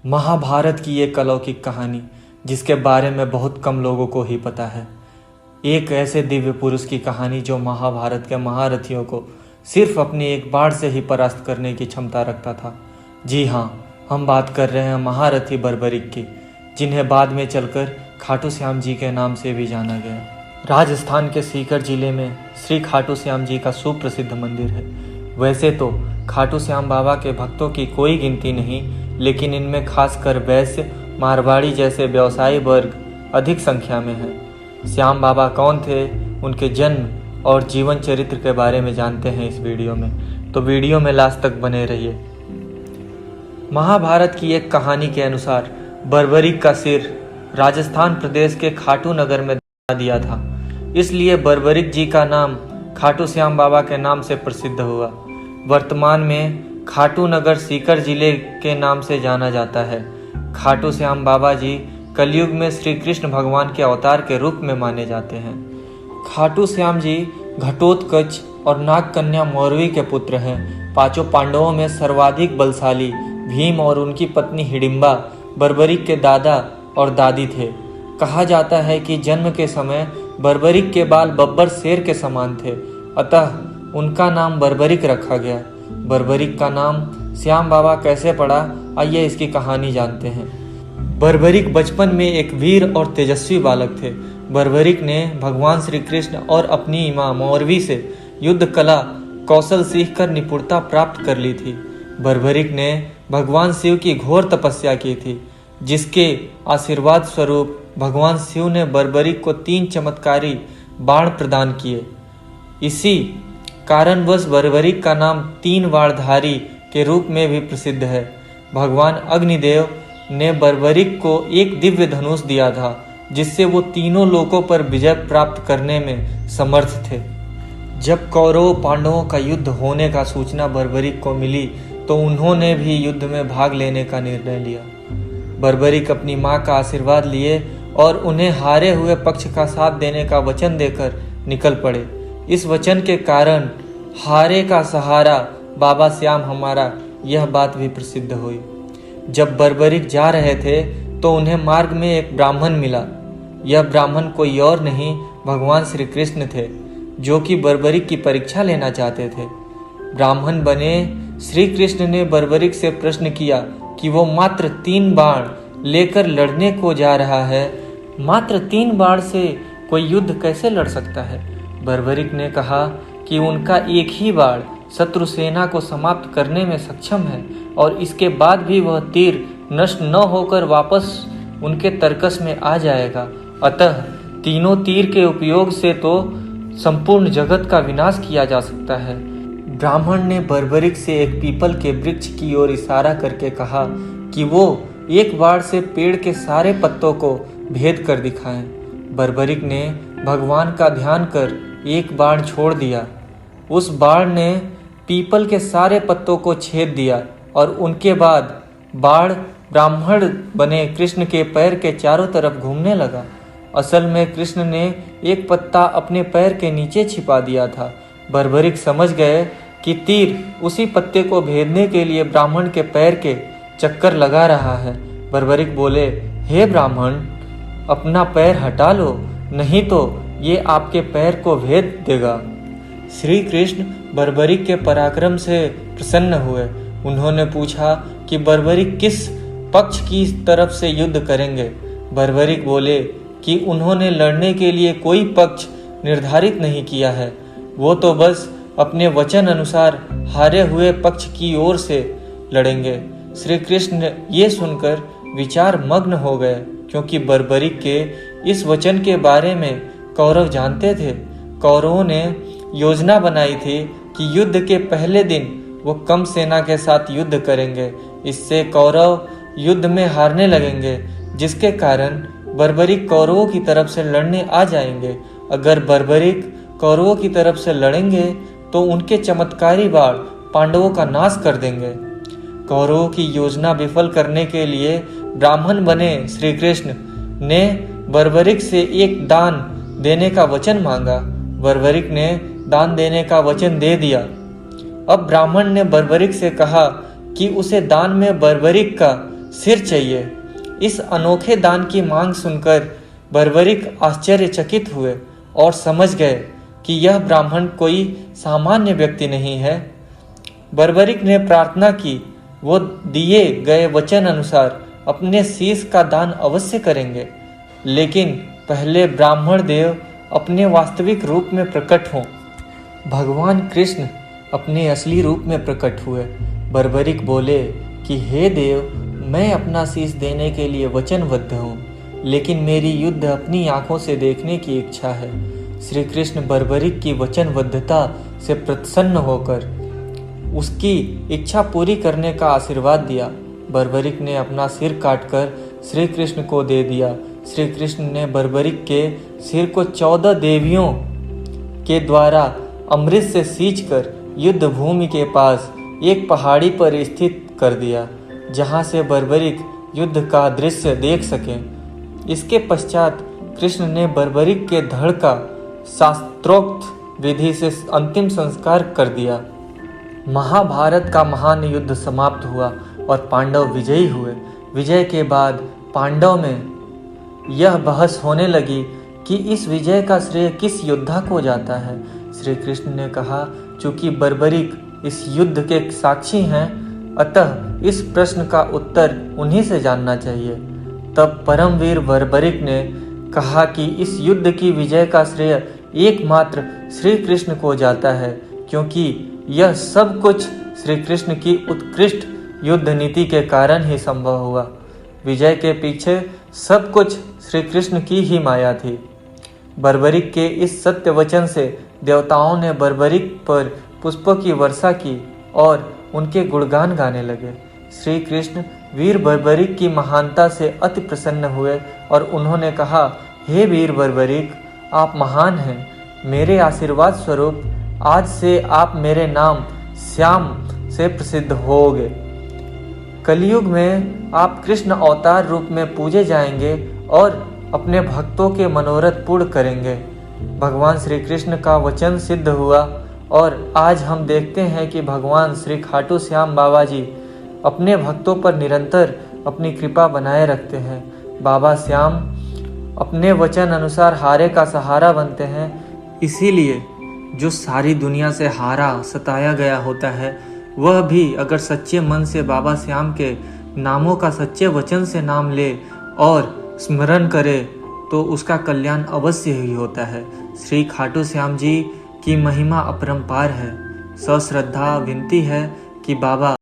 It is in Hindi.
महाभारत की एक अलौकिक कहानी जिसके बारे में बहुत कम लोगों को ही पता है। एक ऐसे दिव्य पुरुष की कहानी जो महाभारत के महारथियों को सिर्फ अपनी एक बाढ़ से ही परास्त करने की क्षमता रखता था। जी हाँ, हम बात कर रहे हैं महारथी बर्बरिक की, जिन्हें बाद में चलकर खाटू श्याम जी के नाम से भी जाना गया। राजस्थान के सीकर जिले में श्री खाटू श्याम जी का सुप्रसिद्ध मंदिर है। वैसे तो खाटू श्याम बाबा के भक्तों की कोई गिनती नहीं, लेकिन इनमें खासकर वैश्य, मारवाड़ी जैसे व्यवसायी वर्ग अधिक संख्या में है। श्याम बाबा कौन थे, उनके जन्म और जीवन चरित्र के बारे में जानते हैं इस वीडियो में, तो वीडियो में लास्ट तक बने रहिए। महाभारत की एक कहानी के अनुसार बर्बरिक का सिर राजस्थान प्रदेश के खाटू नगर में दफना दिया था, इसलिए बर्बरिक जी का नाम खाटू श्याम बाबा के नाम से प्रसिद्ध हुआ। वर्तमान में खाटू नगर सीकर जिले के नाम से जाना जाता है। खाटू श्याम बाबा जी कलयुग में श्री कृष्ण भगवान के अवतार के रूप में माने जाते हैं। खाटू श्याम जी घटोत्कच और नाग कन्या मौरवी के पुत्र हैं। पांचों पांडवों में सर्वाधिक बलशाली भीम और उनकी पत्नी हिडिंबा बर्बरिक के दादा और दादी थे। कहा जाता है कि जन्म के समय बर्बरिक के बाल बब्बर शेर के समान थे, अतः उनका नाम बर्बरिक रखा गया। बर्बरिक का नाम श्याम बाबा कैसे पड़ा, आइए इसकी कहानी जानते हैं। बर्बरिक बचपन में एक वीर और तेजस्वी बालक थे। बर्बरिक ने भगवान श्री कृष्ण और अपनी मां मौरवी से युद्ध कला कौशल सीखकर निपुणता प्राप्त कर ली थी। बर्बरिक ने भगवान शिव की घोर तपस्या की थी, जिसके आशीर्वाद स्वरूप भगवान शिव ने बर्बरिक को 3 चमत्कारी बाण प्रदान किए। इसी कारणवश बर्बरिक का नाम 3 बाणधारी के रूप में भी प्रसिद्ध है। भगवान अग्निदेव ने बर्बरिक को एक दिव्य धनुष दिया था, जिससे वो तीनों लोकों पर विजय प्राप्त करने में समर्थ थे। जब कौरव पांडवों का युद्ध होने का सूचना बर्बरिक को मिली, तो उन्होंने भी युद्ध में भाग लेने का निर्णय लिया। बर्बरिक अपनी मां का आशीर्वाद लिए और उन्हें हारे हुए पक्ष का साथ देने का वचन देकर निकल पड़े। इस वचन के कारण हारे का सहारा बाबा श्याम हमारा, यह बात भी प्रसिद्ध हुई। जब बर्बरिक जा रहे थे तो उन्हें मार्ग में एक ब्राह्मण मिला। यह ब्राह्मण कोई और नहीं, भगवान श्री कृष्ण थे, जो कि बर्बरिक की परीक्षा लेना चाहते थे। ब्राह्मण बने श्री कृष्ण ने बर्बरिक से प्रश्न किया कि वो मात्र 3 बाण लेकर लड़ने को जा रहा है। मात्र 3 बाण से कोई युद्ध कैसे लड़ सकता है? बर्बरिक ने कहा कि उनका एक ही बाण शत्रु सेना को समाप्त करने में सक्षम है, और इसके बाद भी वह तीर नष्ट न होकर वापस उनके तर्कस में आ जाएगा। अतः तीनों तीर के उपयोग से तो संपूर्ण जगत का विनाश किया जा सकता है। ब्राह्मण ने बर्बरिक से एक पीपल के वृक्ष की ओर इशारा करके कहा कि वो एक बाण से पेड़ के सारे पत्तों को भेद कर दिखाएं। बर्बरिक ने भगवान का ध्यान कर एक बाण छोड़ दिया। उस बाण ने पीपल के सारे पत्तों को छेद दिया, और उनके बाद बाण ब्राह्मण बने कृष्ण के पैर के चारों तरफ घूमने लगा। असल में कृष्ण ने एक पत्ता अपने पैर के नीचे छिपा दिया था। बर्बरिक समझ गए कि तीर उसी पत्ते को भेदने के लिए ब्राह्मण के पैर के चक्कर लगा रहा है। बर्बरिक बोले, हे ब्राह्मण, अपना पैर हटा लो, नहीं तो ये आपके पैर को भेद देगा। श्री कृष्ण बर्बरिक के पराक्रम से प्रसन्न हुए। उन्होंने पूछा कि बर्बरिक किस पक्ष की तरफ से युद्ध करेंगे। बर्बरिक बोले कि उन्होंने लड़ने के लिए कोई पक्ष निर्धारित नहीं किया है, वो तो बस अपने वचन अनुसार हारे हुए पक्ष की ओर से लड़ेंगे। श्री कृष्ण ये सुनकर विचार मग्न हो गए, क्योंकि बर्बरिक के इस वचन के बारे में कौरव जानते थे। कौरवों ने योजना बनाई थी कि युद्ध के पहले दिन वो कम सेना के साथ युद्ध करेंगे। इससे कौरव युद्ध में हारने लगेंगे, जिसके कारण बर्बरिक कौरवों की तरफ से लड़ने आ जाएंगे। अगर बर्बरिक कौरवों की तरफ से लड़ेंगे तो उनके चमत्कारी बाण पांडवों का नाश कर देंगे। कौरवों की योजना विफल करने के लिए ब्राह्मण बने श्री कृष्ण ने बर्बरिक से एक दान देने का वचन मांगा। बर्बरिक ने दान देने का वचन दे दिया। अब ब्राह्मण ने बर्बरिक से कहा कि उसे दान में बर्बरिक का सिर चाहिए। इस अनोखे दान की मांग सुनकर बर्बरिक आश्चर्यचकित हुए और समझ गए कि यह ब्राह्मण कोई सामान्य व्यक्ति नहीं है। बर्बरिक ने प्रार्थना की वो दिए गए वचन अनुसार अपने शीश का दान अवश्य करेंगे, लेकिन पहले ब्राह्मण देव अपने वास्तविक रूप में प्रकट हों। भगवान कृष्ण अपने असली रूप में प्रकट हुए। बर्बरिक बोले कि हे देव, मैं अपना शीश देने के लिए वचनबद्ध हूँ, लेकिन मेरी युद्ध अपनी आंखों से देखने की इच्छा है। श्री कृष्ण बर्बरिक की वचनबद्धता से प्रसन्न होकर उसकी इच्छा पूरी करने का आशीर्वाद दिया। बर्बरिक ने अपना सिर काटकर श्री कृष्ण को दे दिया। श्री कृष्ण ने बर्बरिक के सिर को 14 देवियों के द्वारा अमृत से सींचकर युद्ध भूमि के पास एक पहाड़ी पर स्थित कर दिया, जहां से बर्बरिक युद्ध का दृश्य देख सके। इसके पश्चात कृष्ण ने बर्बरिक के धड़ का शास्त्रोक्त विधि से अंतिम संस्कार कर दिया। महाभारत का महान युद्ध समाप्त हुआ और पांडव विजयी हुए। विजय के बाद पांडव में यह बहस होने लगी कि इस विजय का श्रेय किस योद्धा को जाता है। श्री कृष्ण ने कहा, चूंकि बर्बरिक इस युद्ध के साक्षी हैं, अतः इस प्रश्न का उत्तर उन्हीं से जानना चाहिए। तब परमवीर बर्बरिक ने कहा कि इस युद्ध की विजय का श्रेय एकमात्र श्री कृष्ण को जाता है, क्योंकि यह सब कुछ श्री कृष्ण की उत्कृष्ट युद्ध नीति के कारण ही संभव हुआ। विजय के पीछे सब कुछ श्री कृष्ण की ही माया थी। बर्बरिक के इस सत्य वचन से देवताओं ने बर्बरिक पर पुष्पों की वर्षा की और उनके गुणगान गाने लगे। श्री कृष्ण वीर बर्बरिक की महानता से अति प्रसन्न हुए और उन्होंने कहा, हे वीर बर्बरिक, आप महान हैं। मेरे आशीर्वाद स्वरूप आज से आप मेरे नाम श्याम से प्रसिद्ध होगे। कलयुग में आप कृष्ण अवतार रूप में पूजे जाएंगे और अपने भक्तों के मनोरथ पूर्ण करेंगे। भगवान श्री कृष्ण का वचन सिद्ध हुआ और आज हम देखते हैं कि भगवान श्री खाटू श्याम बाबा जी अपने भक्तों पर निरंतर अपनी कृपा बनाए रखते हैं। बाबा श्याम अपने वचन अनुसार हारे का सहारा बनते हैं। इसीलिए जो सारी दुनिया से हारा सताया गया होता है, वह भी अगर सच्चे मन से बाबा श्याम के नामों का सच्चे वचन से नाम ले और स्मरण करे तो उसका कल्याण अवश्य ही होता है। श्री खाटू श्याम जी की महिमा अपरंपार है। सश्रद्धा विनती है कि बाबा